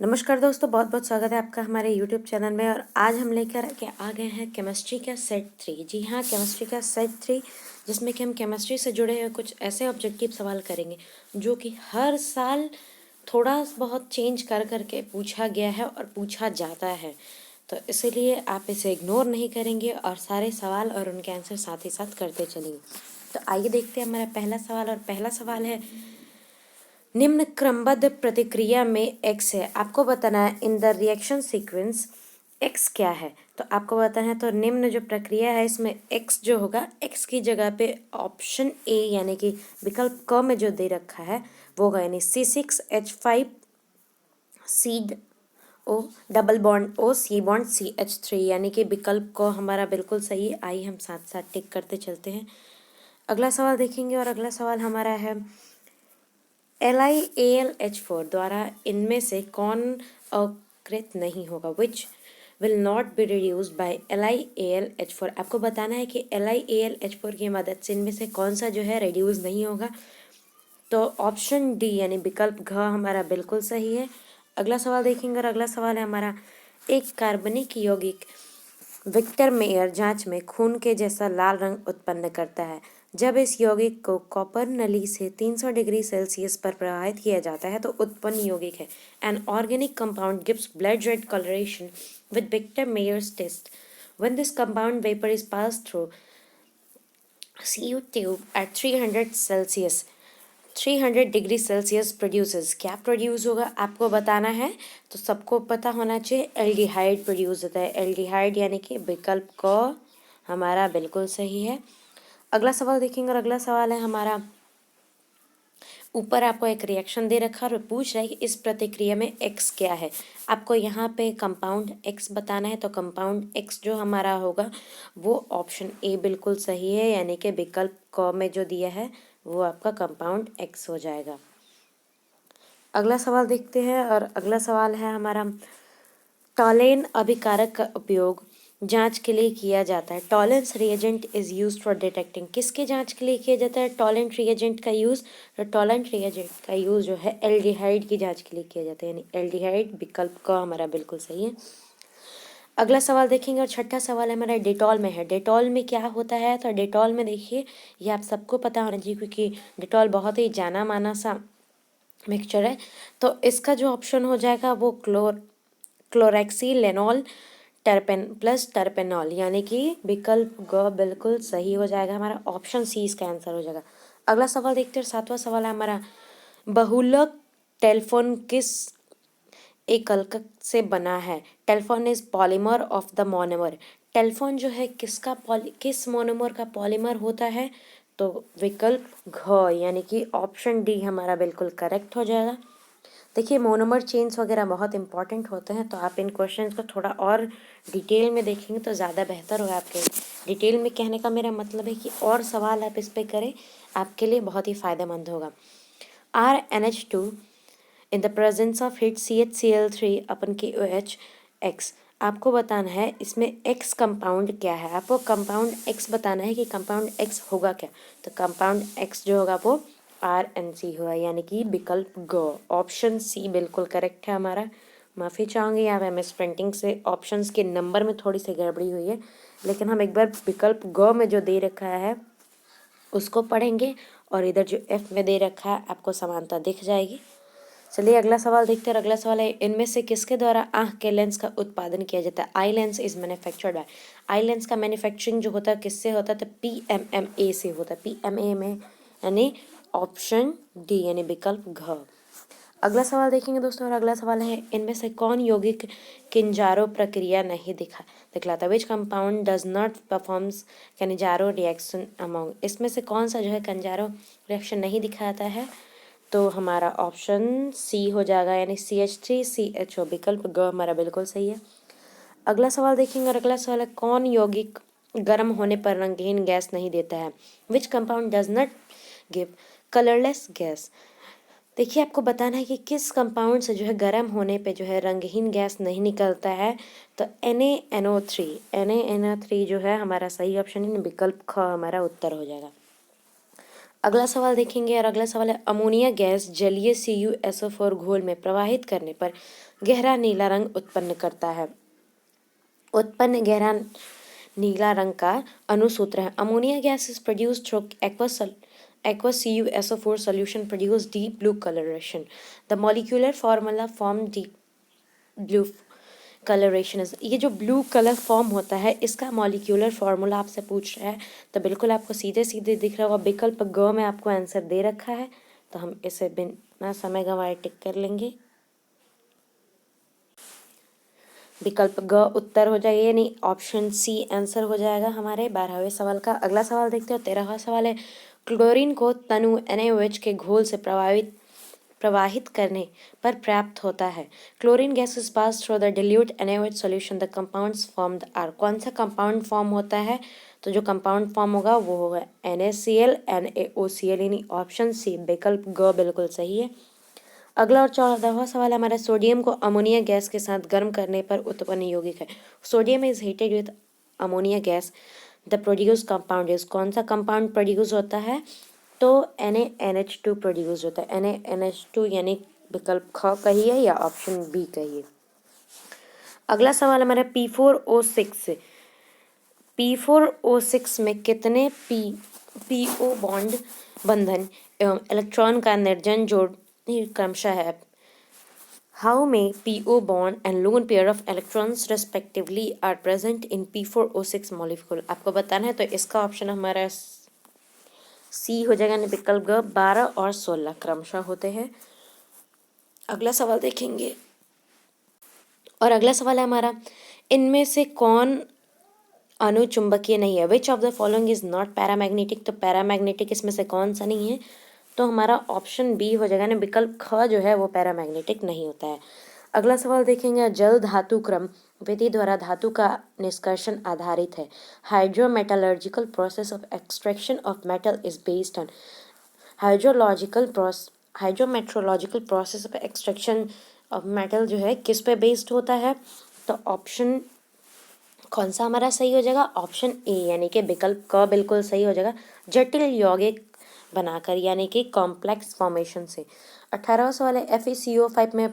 नमस्कार दोस्तों, बहुत बहुत स्वागत है आपका हमारे यूट्यूब चैनल में। और आज हम लेकर के आ गए हैं केमिस्ट्री का सेट 3। जी हाँ, केमिस्ट्री का सेट 3, जिसमें कि हम केमिस्ट्री से जुड़े हुए कुछ ऐसे ऑब्जेक्टिव सवाल करेंगे जो कि हर साल थोड़ा बहुत चेंज कर करके पूछा गया है और पूछा जाता है। तो इसीलिए आप इसे इग्नोर नहीं करेंगे और सारे सवाल और उनके आंसर साथ ही साथ करते चलेंगे। तो आइए देखते हैं हमारा पहला सवाल। और पहला सवाल है, निम्न क्रमबद्ध प्रतिक्रिया में x है, आपको बताना है in the reaction sequence x क्या है। तो आपको बताना है, तो निम्न जो प्रक्रिया है इसमें x जो होगा, x की जगह पे ऑप्शन ए यानी कि विकल्प क में जो दे रखा है वो होगा, यानी C6H5 C O double bond O C bond CH3, यानी कि विकल्प क हमारा बिल्कुल सही है। आइए हम साथ साथ टिक करते चलते हैं। अगला सवाल देखेंगे और अगला सवाल हमारा है, LiAlH4 द्वारा इनमें से कौन अकृत नहीं होगा, which will not be reduced by LiAlH4। आपको बताना है कि LiAlH4 की मदद से इनमें से कौन सा जो है रिड्यूस नहीं होगा। तो ऑप्शन डी यानी विकल्प घ हमारा बिल्कुल सही है। अगला सवाल देखेंगे और अगला सवाल है हमारा, एक कार्बनिक यौगिक विक्टर मेयर जांच में खून के जैसा लाल रंग उत्पन्न करता है। जब इस यौगिक को कॉपर नली से 300 डिग्री सेल्सियस पर प्रवाहित किया जाता है तो उत्पन्न यौगिक है। An organic compound gives blood red colouration with Victor Meyer's test when this compound vapour is pass through CU tube at 300 degree Celsius produces. क्या प्रोड्यूस होगा आपको बताना है। तो सबको पता होना चाहिए, एल्डिहाइड प्रोड्यूस होता है। एल्डिहाइड यानी कि विकल्प क हमारा बिल्कुल सही है। अगला सवाल देखेंगे और अगला सवाल है हमारा, ऊपर आपको एक रिएक्शन दे रखा है और पूछ रहा है कि इस प्रतिक्रिया में x क्या है। आपको यहाँ पे कंपाउंड x बताना है। तो कंपाउंड x जो हमारा होगा वो ऑप्शन ए बिल्कुल सही है, यानी कि विकल्प क में जो दिया है वो आपका कंपाउंड x हो जाएगा। अगला सवाल देखते हैं और अगला सवाल है हमारा, टॉलेन अभिकारक का उपयोग जांच के लिए किया जाता है। Tollens reagent is used for detecting. किसके जांच के लिए किया जाता है टॉलेंट रिएजेंट का यूज़। तो टॉलेंट रिएजेंट का यूज़ जो है एल्डिहाइड की जांच के लिए किया जाता है, यानी एल्डिहाइड विकल्प का हमारा बिल्कुल सही है। अगला सवाल देखेंगे और छठा सवाल हमारा डेटॉल में है। डेटॉल में क्या होता है। तो डेटॉल में देखिए, ये आप सबको पता होना चाहिए क्योंकि डेटॉल बहुत ही जाना माना सा मिक्सचर है। तो इसका जो ऑप्शन हो जाएगा वो क्लोरेक्सीलेनॉल टर्पेन प्लस टर्पेनॉल, यानी कि विकल्प ग बिल्कुल सही हो जाएगा। हमारा ऑप्शन सी इसका आंसर हो जाएगा। अगला सवाल देखते हैं। सातवां सवाल है हमारा, बहुलक टेलीफोन किस एकलक से बना है। Telephone is polymer of the monomer. Telephone जो है किस मोनोमर का पॉलीमर होता है। तो विकल्प घ यानी कि ऑप्शन डी हमारा बिल्कुल करेक्ट हो जाएगा। देखिए, मोनोमर चेन्स वगैरह बहुत इंपॉर्टेंट होते हैं, तो आप इन क्वेश्चंस को थोड़ा और डिटेल में देखेंगे तो ज़्यादा बेहतर होगा आपके लिए। डिटेल में कहने का मेरा मतलब है कि और सवाल आप इस पे करें, आपके लिए बहुत ही फ़ायदेमंद होगा। RNH2 in the presence of heat CHCl3 upon KOH X। आपको बताना है इसमें X कंपाउंड क्या है। आपको कंपाउंड X बताना है कि कंपाउंड X होगा क्या। तो कंपाउंड X जो होगा वो RNC होगा, यानी कि विकल्प ग ऑप्शन सी बिल्कुल करेक्ट है हमारा। माफ़ी चाहूँगी, यहाँ पे मिस प्रिंटिंग से ऑप्शंस के नंबर में थोड़ी सी गड़बड़ी हुई है, लेकिन हम एक बार विकल्प ग में जो दे रखा है उसको पढ़ेंगे और इधर जो F में दे रखा है आपको समानता दिख जाएगी। चलिए अगला सवाल देखते हैं। अगला सवाल है, इनमें से किसके द्वारा आँख के लेंस का उत्पादन किया जाता है। Eye lens is manufactured by. Eye lens का मैन्युफैक्चरिंग जो होता है किससे होता है। तो PMMA से होता है। PMA में यानी ऑप्शन डी यानी विकल्प घ। अगला सवाल देखेंगे दोस्तों और अगला सवाल है, इनमें से कौन यौगिक किंजारो प्रक्रिया नहीं दिखलाता। Which compound does not performs Cannizzaro reaction among. इसमें से कौन सा जो है किंजारो रिएक्शन नहीं दिखाता है। तो हमारा ऑप्शन सी हो जाएगा, यानी CH3CHO विकल्प ग हमारा बिल्कुल सही है। अगला सवाल देखेंगे और अगला सवाल है, कौन यौगिक गर्म होने पर रंगहीन गैस नहीं देता है। विच compound does not give colourless gas. देखिए, आपको बताना है कि किस कंपाउंड से जो है गर्म होने पे जो है रंगहीन गैस नहीं निकलता है। तो NaNO3 जो है हमारा सही ऑप्शन है, विकल्प ख हमारा उत्तर हो जाएगा। अगला सवाल देखेंगे और अगला सवाल है अमोनिया गैस जलीय CuSO4 घोल में प्रवाहित करने पर गहरा नीला रंग उत्पन्न करता है। उत्पन्न गहरा नीला रंग का अनुसूत्र है। Ammonia gas is produced through aqueous CuSO4 solution produce deep blue coloration. The molecular formula form deep blue coloration is ये जो ब्लू कलर फॉर्म होता है इसका मॉलिक्यूलर फार्मूला आपसे पूछ रहा है तो बिल्कुल आपको सीधे सीधे दिख रहा होगा। विकल्प ग में आपको आंसर दे रखा है तो हम इसे बिना समय गंवाए टिक कर लेंगे। विकल्प ग उत्तर हो जाएगा यानी ऑप्शन सी आंसर हो जाएगा हमारे 12वें सवाल का। अगला सवाल देखते हो 13वां सवाल है क्लोरीन को तनु NaOH के घोल से प्रवाहित करने पर प्राप्त होता है। Chlorine gas is pass through the dilute NaOH solution the compounds formed are. कौन सा कंपाउंड फॉर्म होता है तो जो कंपाउंड फॉर्म होगा वो होगा NaCl NaOCl यानी ऑप्शन सी विकल्प ग बिल्कुल सही है। अगला और 14वां सवाल हमारा सोडियम को अमोनिया गैस के साथ गर्म करने पर उत्पन्न यौगिक है। Sodium is heated with ammonia gas the produce compound is. कौन सा कंपाउंड प्रोड्यूस होता है तो NaNH2 प्रोड्यूस होता है। NaNH2 यानी विकल्प ख कहिए या ऑप्शन बी कहिए। अगला सवाल हमारा P4O6 P4O6 में कितने PO बॉन्ड बंधन एवं इलेक्ट्रॉन का निर्जन जोड़ क्रमशः है। How many PO bond and lone pair of electrons respectively are present in P4O6 molecule? आपको बताना है तो इसका ऑप्शन हमारा सी हो जाएगा। विकल्प ग 12 और 16 क्रमशः होते हैं। अगला सवाल देखेंगे और अगला सवाल है हमारा इनमें से कौन अनुचुंबकीय नहीं है। विच of the following is not paramagnetic. तो पैरामैग्नेटिक इसमें से कौन सा नहीं है तो हमारा ऑप्शन बी हो जाएगा ना विकल्प ख जो है वो पैरामैग्नेटिक नहीं होता है। अगला सवाल देखेंगे जल धातु क्रम विधि द्वारा धातु का निष्कर्षण आधारित है। Hydrometallurgical process of extraction of metal is based on hydrometeorological process of extraction of metal जो है किस पे बेस्ड होता है तो ऑप्शन कौन सा हमारा सही हो जाएगा ऑप्शन ए यानी कि विकल्प क बिल्कुल सही हो जाएगा। जटिल यौगिक बनाकर यानी कि कॉम्प्लेक्स फॉर्मेशन से। 18वां सवाल है FeCO5 में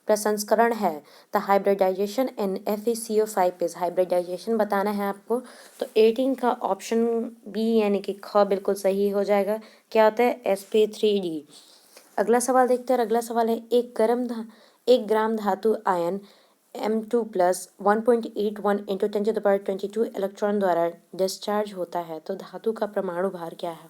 प्रसंस्करण है the hybridisation in FeCO5 is. Hybridisation बताना है आपको तो 18 का ऑप्शन बी यानी कि ख बिल्कुल सही हो जाएगा। क्या होता है sp3d। अगला सवाल देखते हैं। अगला सवाल है 1 ग्राम धातु ion M2 plus 1.81 into 10⁻22 electron द्वारा डिस्चार्ज होता है तो धातु का परमाणु भार क्या है।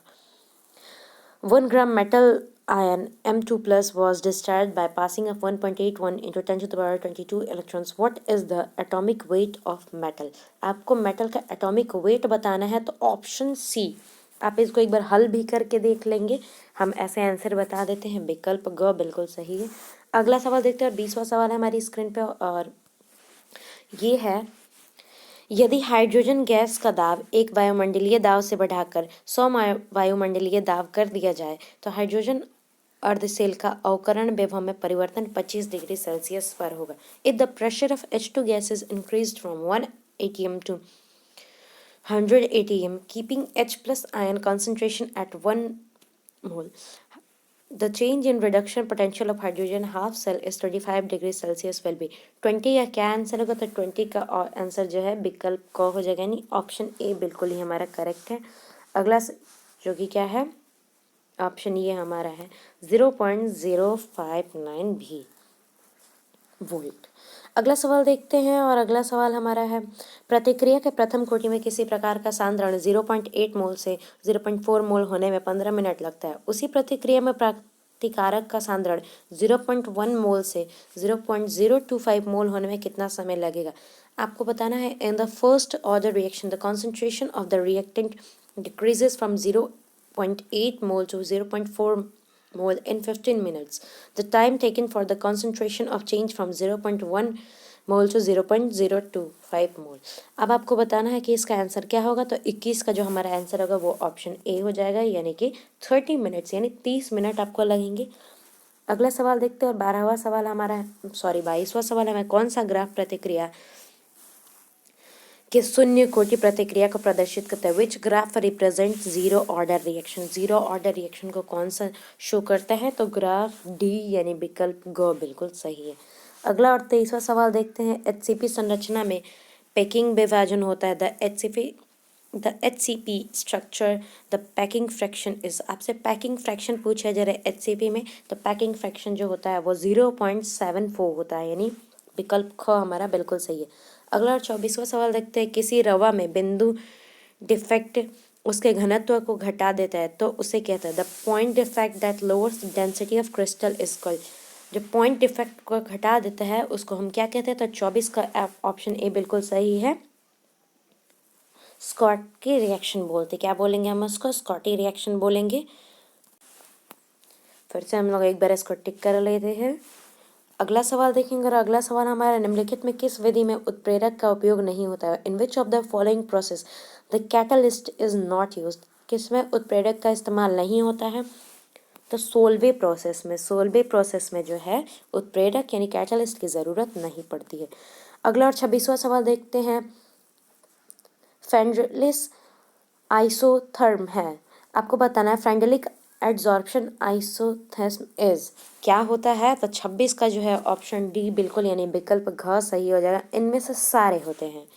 1 gram metal ion M2 plus was discharged by passing of 1.81 into 10⁻22 electrons. What is the atomic weight of metal? आपको मेटल का एटॉमिक वेट बताना है तो ऑप्शन सी। आप इसको एक बार हल भी करके देख लेंगे। हम ऐसे आंसर बता देते हैं विकल्प ग बिल्कुल सही है। अगला सवाल देखते हैं 20वां सवाल है हमारी स्क्रीन पे और ये है यदि हाइड्रोजन गैस का दाब एक वायुमंडलीय दाब से बढ़ाकर 100 वायुमंडलीय दाब कर दिया जाए तो हाइड्रोजन अर्धसेल का अवकरण विभव में परिवर्तन 25 डिग्री सेल्सियस पर होगा। If the pressure of H2 gas is increased from 1 atm to 100 atm keeping H plus ion concentration at 1 mole, the change in reduction potential of hydrogen half cell is 25 degree Celsius will be 20 या क्या answer होगा तो 20 का answer जो है विकल्प क हो जाएगा यानी ऑप्शन ए बिल्कुल ही हमारा करेक्ट है। अगला जो कि क्या है ऑप्शन ये हमारा है 0.059 भी वोल्ट। अगला सवाल देखते हैं और अगला सवाल हमारा है प्रतिक्रिया के प्रथम कोटि में किसी प्रकार का सांद्रण 0.8 मोल से 0.4 मोल होने में 15 मिनट लगता है। उसी प्रतिक्रिया में प्रतिकारक का सांद्रण 0.1 मोल से 0.025 मोल होने में कितना समय लगेगा। आपको बताना है in the first order reaction the concentration of the reactant decreases from 0.8 mole to 0.4 mole in 15 minutes. The time taken for the concentration of change from 0.1 mole to 0.025 मोल। अब आपको बताना है कि इसका आंसर क्या होगा तो 21 का जो हमारा आंसर होगा वो ऑप्शन ए हो जाएगा यानी कि 30 मिनट्स यानी 30 मिनट आपको लगेंगे। अगला सवाल देखते हैं और 22वां सवाल हमारा है 22वां सवाल हमें कौन सा ग्राफ प्रतिक्रिया कि शून्य कोटि प्रतिक्रिया को प्रदर्शित करता है। Which graph represent zero order reaction, zero order reaction को कौन सा शो करता है, तो ग्राफ डी यानी विकल्प ग बिल्कुल सही है। अगला और 23वां सवाल देखते हैं। एचसीपी संरचना में पैकिंग विभाजन होता है। The HCP structure the packing fraction is, आपसे पैकिंग फ्रैक्शन पूछा जा रहा है HCP में, तो पैकिंग फ्रैक्शन जो होता है वो 0.74 होता है, यानी विकल्प ख हमारा बिल्कुल सही है। अगला और 24वां सवाल देखते हैं। किसी रवा में बिंदु डिफेक्ट उसके घनत्व को घटा देता है तो उसे कहता है the point defect that lowers density of crystal is called. जो पॉइंट डिफेक्ट को घटा देता है उसको हम क्या कहते हैं, तो 24 का ऑप्शन ए बिल्कुल सही है। स्कॉटकी रिएक्शन बोलते, क्या बोलेंगे हम उसको, स्कॉटी रिएक्शन बोलेंगे। फिर से हम लोग एक बार इसको टिक कर लेते हैं। अगला सवाल देखेंगे और अगला सवाल हमारा निम्नलिखित में किस विधि में उत्प्रेरक का उपयोग नहीं होता है। In which of the following process the catalyst is not used, किसमें उत्प्रेरक का इस्तेमाल नहीं होता है, तो सोलवे प्रोसेस में। सोलवे प्रोसेस में जो है उत्प्रेरक यानी कैटलिस्ट की ज़रूरत नहीं पड़ती है। अगला और 26वां सवाल देखते हैं। फ्रेंडलिस आइसोथर्म है, आपको बताना है फ्रेंडलिक एड्जॉर्प्शन आइसोथर्म इज क्या होता है, तो 26 का जो है ऑप्शन डी बिल्कुल यानी विकल्प घ सही हो जाएगा। इनमें से सारे होते हैं।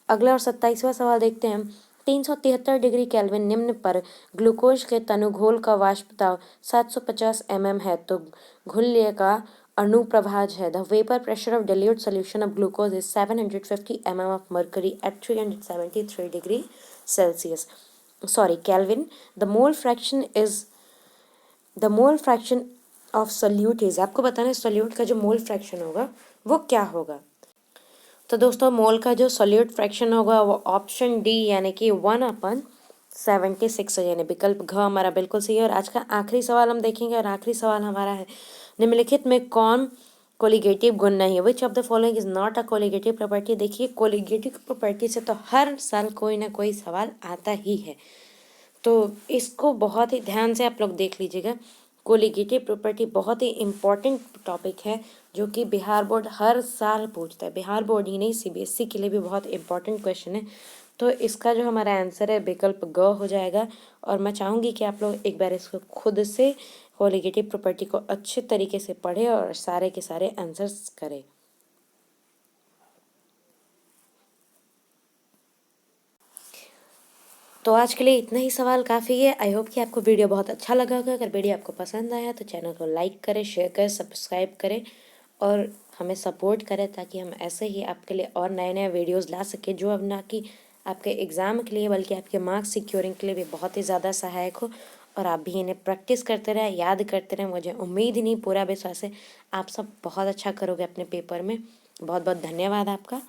अगला और 27वां सवाल देखते हैं। 373 डिग्री केल्विन निम्न पर ग्लूकोज के तनुघोल का वाष्प दाब 750 mm है, तो घुल्य का अनुप्रभाज है। The vapour pressure of dilute solution of glucose is 750 mm of mercury at 373 degree Celsius. Sorry, Kelvin. The mole fraction of solute is, आपको बताना है solute का जो मोल फ्रैक्शन होगा वो क्या होगा। तो दोस्तों मोल का जो सोल्यूट फ्रैक्शन होगा वो ऑप्शन डी यानी कि 1/76 यानी विकल्प घ हमारा बिल्कुल सही है। और आज का आखिरी सवाल हम देखेंगे और आखिरी सवाल हमारा है। निम्नलिखित में कौन कोलिगेटिव गुण नहीं है। विच of the following is not a colligative property. देखिए कोलिगेटिव प्रॉपर्टी से तो हर साल कोई ना कोई सवाल आता ही है, तो इसको बहुत ही ध्यान से आप लोग देख लीजिएगा। कोलिगेटिव प्रॉपर्टी बहुत ही इम्पॉर्टेंट टॉपिक है जो कि बिहार बोर्ड हर साल पूछता है। बिहार बोर्ड ही नहीं, CBSE के लिए भी बहुत इम्पॉर्टेंट क्वेश्चन है। तो इसका जो हमारा आंसर है विकल्प ग हो जाएगा। और मैं चाहूँगी कि आप लोग एक बार इसको खुद से कोलिगेटिव प्रॉपर्टी को अच्छे तरीके से पढ़ें और सारे के सारे आंसर्स करें। तो आज के लिए इतना ही सवाल काफ़ी है। आई होप कि आपको वीडियो बहुत अच्छा लगा होगा। अगर वीडियो आपको पसंद आया तो चैनल को लाइक करें, शेयर करें, सब्सक्राइब करें और हमें सपोर्ट करें ताकि हम ऐसे ही आपके लिए और नए नए वीडियोस ला सकें जो अब ना कि आपके एग्ज़ाम के लिए बल्कि आपके मार्क्स सिक्योरिंग के लिए भी बहुत ही ज़्यादा सहायक हो। और आप भी इन्हें प्रैक्टिस करते रहें, याद करते रहें। मुझे उम्मीद ही नहीं, पूरा विश्वास है आप सब बहुत अच्छा करोगे अपने पेपर में। बहुत बहुत धन्यवाद आपका।